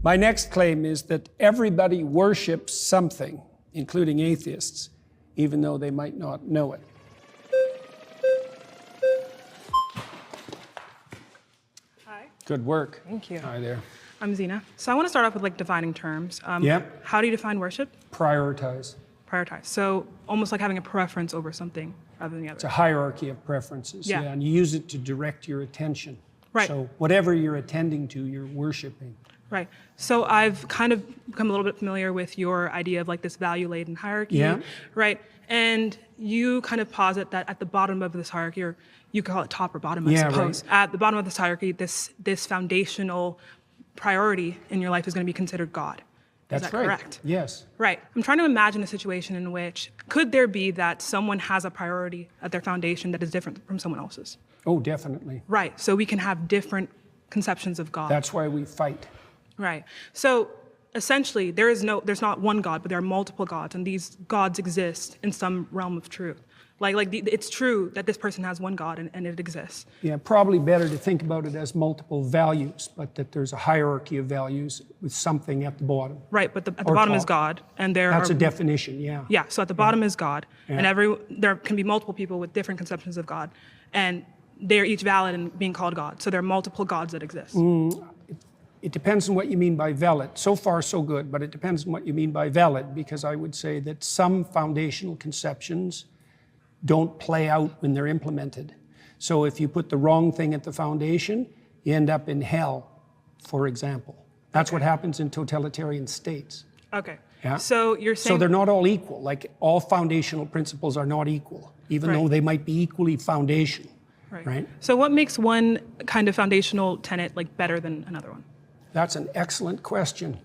My next claim is that everybody worships something, including atheists, even though they might not know it. Hi. Good work. Thank you. Hi there. I'm Zena. So I want to start off with defining terms. Yep. How do you define worship? Prioritize. Prioritize. So almost like having a preference over something rather than the other. It's a hierarchy of preferences. Yeah. And you use it to direct your attention. Right. So whatever you're attending to, you're worshiping. Right. So I've kind of become a little bit familiar with your idea of this value-laden hierarchy. Yeah. Right. And you kind of posit that at the bottom of this hierarchy, or you could call it top or bottom, I suppose. Right. At the bottom of this hierarchy, this foundational priority in your life is going to be considered God. That's Is that right. correct? Yes. Right. I'm trying to imagine a situation in which could there be that someone has a priority at their foundation that is different from someone else's? Oh, definitely. Right. So we can have different conceptions of God. That's why we fight. Right. So essentially, there's not one God, but there are multiple gods, and these gods exist in some realm of truth. It's true that this person has one God and it exists. Yeah, probably better to think about it as multiple values, but that there's a hierarchy of values with something at the bottom. Right, but at the bottom is God, and That's a definition, yeah. Yeah, so at the bottom is God, Yeah. and there can be multiple people with different conceptions of God, and they're each valid in being called God. So there are multiple gods that exist. It depends on what you mean by valid. So far, so good, but it depends on what you mean by valid, because I would say that some foundational conceptions don't play out when they're implemented. So if you put the wrong thing at the foundation, you end up in hell, for example. That's what happens in totalitarian states. Okay. Yeah. So you're saying... So they're not all equal. Like, all foundational principles are not equal, even though they might be equally foundational. Right? So what makes one kind of foundational tenet better than another one? That's an excellent question.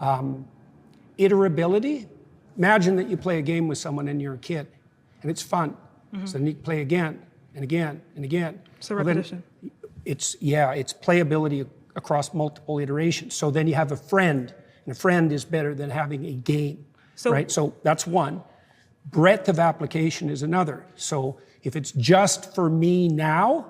Iterability. Imagine that you play a game with someone and you're a kid, and it's fun. So then you play again and again and again. So repetition. It's playability across multiple iterations. So then you have a friend, and a friend is better than having a game. Right? So that's one. Breadth of application is another. So if it's just for me now,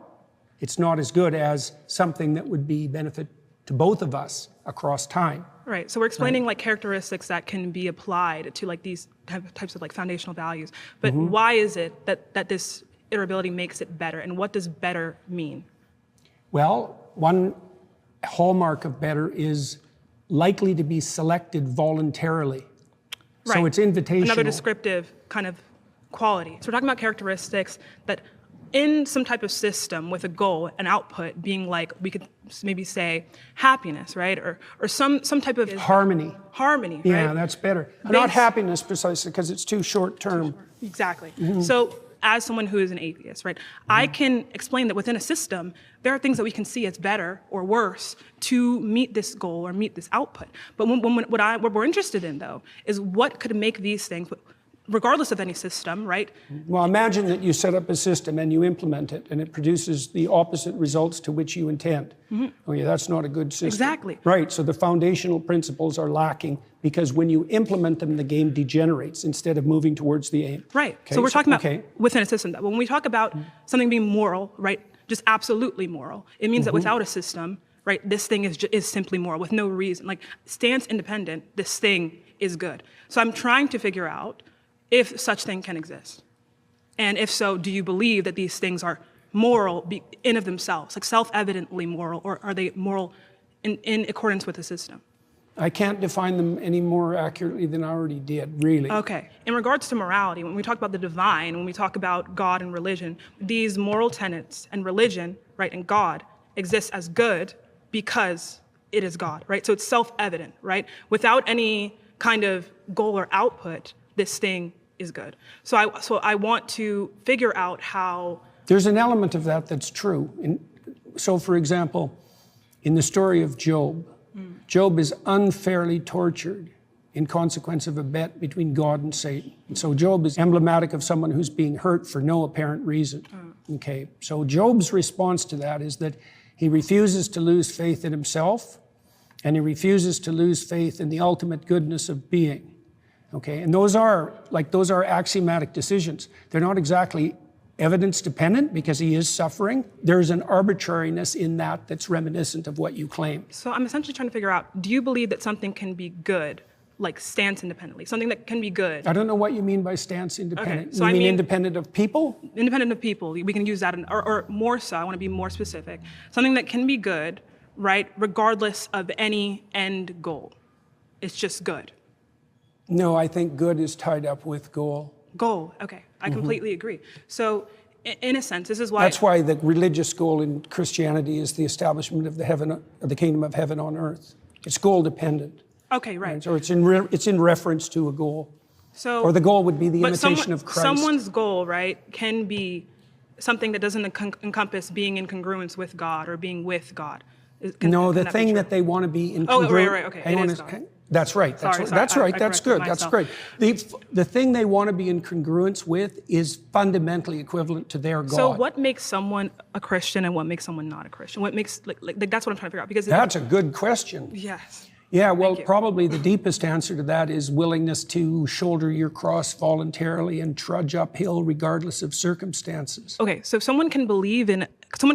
it's not as good as something that would be benefit to both of us across time. Right. So we're explaining characteristics that can be applied to these types of foundational values. But why is it that this iterability makes it better, and what does better mean? Well, one hallmark of better is likely to be selected voluntarily. Right. So it's invitational. Another descriptive kind of quality. So we're talking about characteristics that in some type of system with a goal, an output being we could maybe say happiness, right? Or some type of harmony. Harmony, right? Yeah, that's better. Not happiness precisely, because it's too short term. Exactly. So as someone who is an atheist, right, I can explain that within a system, there are things that we can see as better or worse to meet this goal or meet this output. But what we're interested in, though, is what could make these things, regardless of any system, right? Well, imagine that you set up a system and you implement it, and it produces the opposite results to which you intend. Oh yeah, that's not a good system. Exactly. Right, so the foundational principles are lacking, because when you implement them, the game degenerates instead of moving towards the aim. Right, Okay, so we're talking about within a system. When we talk about something being moral, right, just absolutely moral, it means that without a system, right, this thing is simply moral with no reason. Stands independent, this thing is good. So I'm trying to figure out if such thing can exist. And if so, do you believe that these things are moral in of themselves, self-evidently moral, or are they moral in accordance with the system? I can't define them any more accurately than I already did, really. Okay. In regards to morality, when we talk about the divine, when we talk about God and religion, these moral tenets and religion, right, and God exists as good because it is God, right? So it's self-evident, right? Without any kind of goal or output, this thing is good. So I want to figure out how... There's an element of that that's true. So, for example, in the story of Job, Job is unfairly tortured in consequence of a bet between God and Satan. And so Job is emblematic of someone who's being hurt for no apparent reason. Okay, so Job's response to that is that he refuses to lose faith in himself, and he refuses to lose faith in the ultimate goodness of being. Okay, and those are axiomatic decisions. They're not exactly evidence dependent because he is suffering. There's an arbitrariness in that that's reminiscent of what you claim. So I'm essentially trying to figure out, do you believe that something can be good, like stance independently, something that can be good? I don't know what you mean by stance independent. Okay, so you I mean independent of people? Independent of people, we can use that, or more so, I want to be more specific. Something that can be good, right, regardless of any end goal. It's just good. No, I think good is tied up with goal. Goal, okay, I completely agree. So in a sense, this is why— That's why the religious goal in Christianity is the establishment of the kingdom of heaven on earth. It's goal dependent. Okay, right. So it's in reference to a goal. So, or the goal would be the but imitation of Christ. Someone's goal, right, can be something that doesn't encompass being in congruence with God or being with God. No, the thing that they want to be in congruence— Oh, right, okay. Hang on. That's right. That's Sorry, right. That's good. myself. That's great. The thing they want to be in congruence with is fundamentally equivalent to their God. So what makes someone a Christian and what makes someone not a Christian? What makes, like that's what I'm trying to figure out. Because that's a good question. Yes. Yeah, well, probably the deepest answer to that is willingness to shoulder your cross voluntarily and trudge uphill regardless of circumstances. Okay, so someone can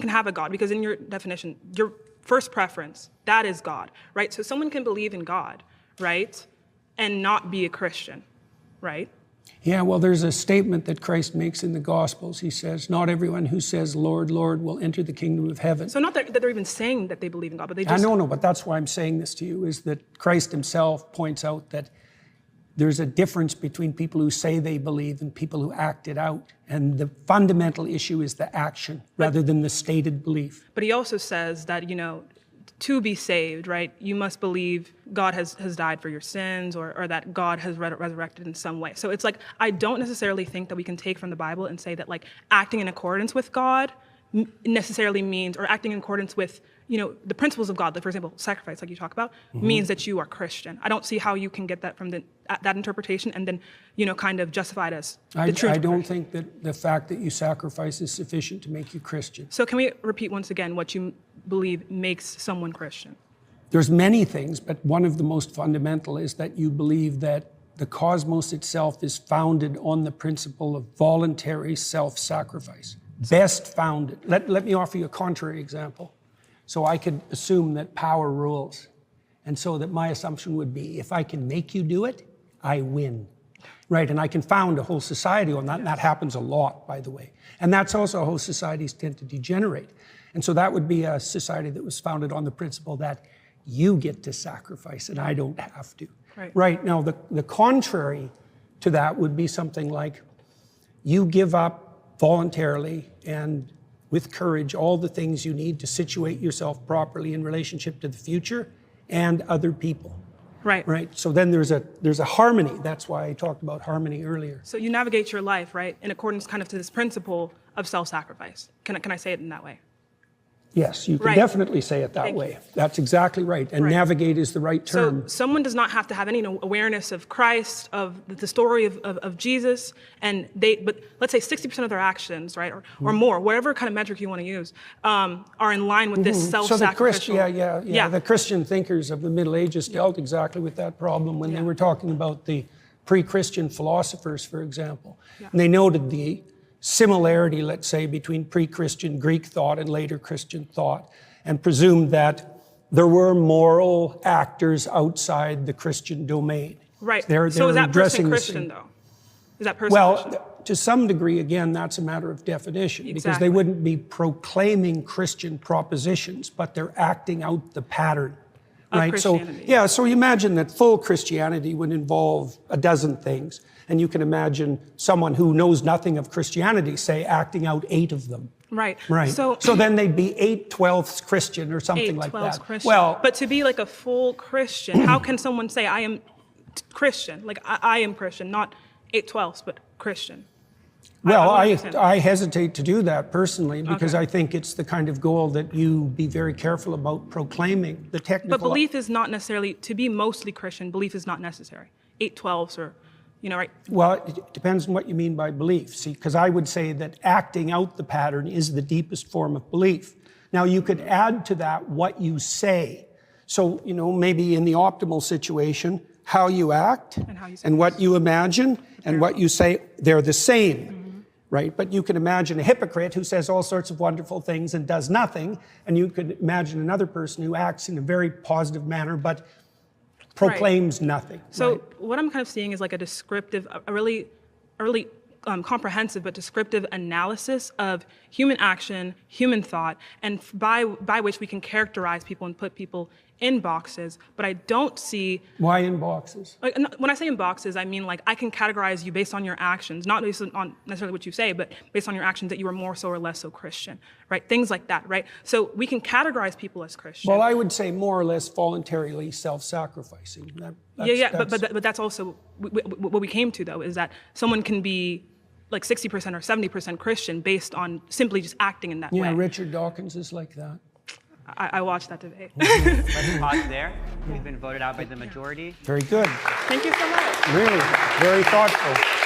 have a God, because in your definition, your first preference, that is God, right? So someone can believe in God, right, and not be a Christian, right? Yeah, well, there's a statement that Christ makes in the Gospels. He says, not everyone who says, Lord, Lord, will enter the kingdom of heaven. So not that they're even saying that they believe in God, but they just— No, but that's why I'm saying this to you, is that Christ himself points out that there's a difference between people who say they believe and people who act it out. And the fundamental issue is the action rather than the stated belief. But he also says that, to be saved, right, you must believe God has died for your sins, or that God has resurrected in some way. So it's like, I don't necessarily think that we can take from the Bible and say that, like, acting in accordance with God necessarily means, or acting in accordance with, the principles of God, like, for example, sacrifice, like you talk about, means that you are Christian. I don't see how you can get that from that interpretation and then, kind of justify it as the truth. I don't think that the fact that you sacrifice is sufficient to make you Christian. So can we repeat once again what you believe makes someone Christian? There's many things, but one of the most fundamental is that you believe that the cosmos itself is founded on the principle of voluntary self-sacrifice. Best founded. Let me offer you a contrary example. So I could assume that power rules. And so that my assumption would be, if I can make you do it, I win. Right, and I can found a whole society on that, and that happens a lot, by the way. And that's also how societies tend to degenerate. And so that would be a society that was founded on the principle that you get to sacrifice and I don't have to. Right, now the contrary to that would be something like, you give up voluntarily and with courage all the things you need to situate yourself properly in relationship to the future and other people. Right. So then there's a harmony. That's why I talked about harmony earlier. So you navigate your life, right, in accordance kind of to this principle of self-sacrifice. Can I say it in that way? Yes, you can definitely say it that way. That's exactly right. And navigate is the right term. So someone does not have to have any awareness of Christ, of the story of Jesus, but let's say 60% of their actions, right, or more, whatever kind of metric you want to use, are in line with this self-sacrificial. So the Christian thinkers of the Middle Ages dealt exactly with that problem when they were talking about the pre-Christian philosophers, for example. And they noted the similarity, let's say, between pre-Christian Greek thought and later Christian thought, and presumed that there were moral actors outside the Christian domain. Right. So is that person Christian, though? Is that person Christian? Well, to some degree, again, that's a matter of definition, because they wouldn't be proclaiming Christian propositions, but they're acting out the pattern. Right. So you imagine that full Christianity would involve a dozen things. And you can imagine someone who knows nothing of Christianity, say, acting out 8 of them. Right. So then they'd be 8/12ths Christian or something like that. Christian. Well, but to be like a full Christian, how can someone say, I am Christian? Like, I am Christian, not 8/12ths, but Christian. Well, I hesitate to do that personally, because I think it's the kind of goal that you be very careful about proclaiming. The technical. But belief is not necessarily, to be mostly Christian, belief is not necessary. 8/12ths or, right? Well, it depends on what you mean by belief. See, because I would say that acting out the pattern is the deepest form of belief. Now, you could add to that what you say. So, maybe in the optimal situation, how you act and what you imagine and what you say, they're the same. right? But you can imagine a hypocrite who says all sorts of wonderful things and does nothing, and you could imagine another person who acts in a very positive manner but proclaims nothing. So right? what I'm kind of seeing is like a descriptive, a really early comprehensive but descriptive analysis of human action, human thought, and by which we can characterize people and put people in boxes. But I don't see... Why in boxes? Like, when I say in boxes, I mean like I can categorize you based on your actions, not based on necessarily what you say, but based on your actions that you are more so or less so Christian, right? Things like that, right? So we can categorize people as Christian. Well, I would say more or less voluntarily self-sacrificing. But that's also what we came to, though, is that someone can be like 60% or 70% Christian based on simply just acting in that way. Yeah, Richard Dawkins is like that. I watched that debate. Let's pause there. We've been voted out by the majority. Very good. Thank you so much. Really, very thoughtful.